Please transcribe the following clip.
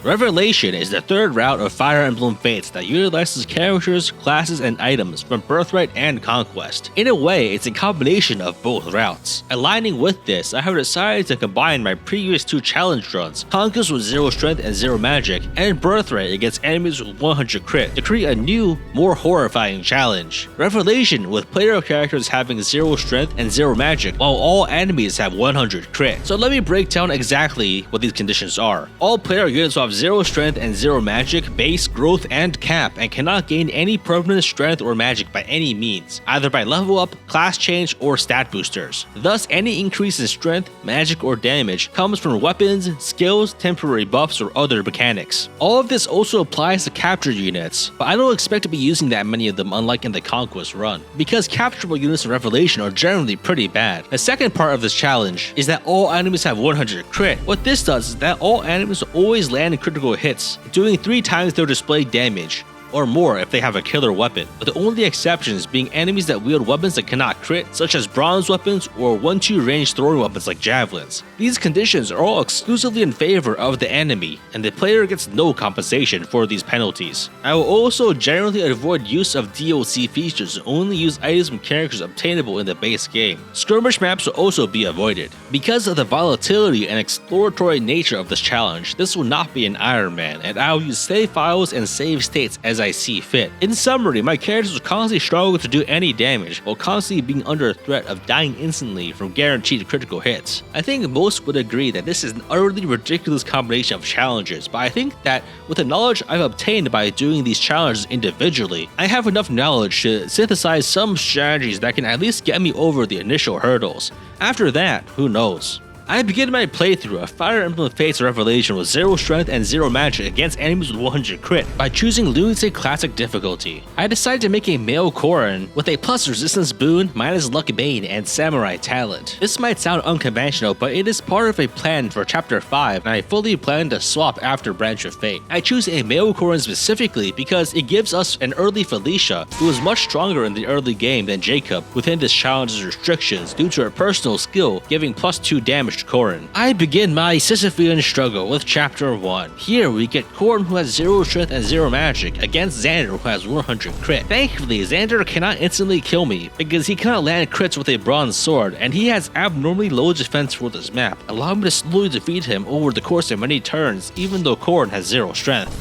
Revelation is the third route of Fire Emblem Fates that utilizes characters, classes, and items from Birthright and Conquest. In a way, it's a combination of both routes. Aligning with this, I have decided to combine my previous two challenge runs, Conquest with 0 strength and 0 magic, and Birthright against enemies with 100 crit, to create a new, more horrifying challenge. Revelation with player characters having 0 strength and 0 magic, while all enemies have 100 crit. So let me break down exactly what these conditions are. All player units will have 0 strength and 0 magic, base, growth, and cap, and cannot gain any permanent strength or magic by any means, either by level up, class change, or stat boosters. Thus, any increase in strength, magic, or damage comes from weapons, skills, temporary buffs, or other mechanics. All of this also applies to captured units, but I don't expect to be using that many of them unlike in the Conquest run, because capturable units in Revelation are generally pretty bad. The second part of this challenge is that all enemies have 100 crit. What this does is that all enemies will always land critical hits, doing 3 times their display damage, or more if they have a killer weapon, with the only exceptions being enemies that wield weapons that cannot crit, such as bronze weapons or 1-2 range throwing weapons like javelins. These conditions are all exclusively in favor of the enemy, and the player gets no compensation for these penalties. I will also generally avoid use of DLC features and only use items and characters obtainable in the base game. Skirmish maps will also be avoided. Because of the volatility and exploratory nature of this challenge, this will not be an Ironman, and I will use save files and save states as I see fit. In summary, my characters will constantly struggle to do any damage, while constantly being under threat of dying instantly from guaranteed critical hits. I think most would agree that this is an utterly ridiculous combination of challenges, but I think that with the knowledge I've obtained by doing these challenges individually, I have enough knowledge to synthesize some strategies that can at least get me over the initial hurdles. After that, who knows? I begin my playthrough of Fire Emblem Fates Revelation with 0 strength and 0 magic against enemies with 100 crit by choosing Lunatic Classic difficulty. I decided to make a male Corrin with a plus resistance boon, minus luck bane, and samurai talent. This might sound unconventional, but it is part of a plan for chapter 5 and I fully plan to swap after Branch of Fate. I choose a male Corrin specifically because it gives us an early Felicia who is much stronger in the early game than Jacob within this challenge's restrictions due to her personal skill giving +2 damage to Corrin. I begin my Sisyphean struggle with chapter 1. Here we get Corrin who has 0 strength and 0 magic against Xander who has 100 crit. Thankfully, Xander cannot instantly kill me because he cannot land crits with a bronze sword and he has abnormally low defense for this map, allowing me to slowly defeat him over the course of many turns even though Corrin has 0 strength.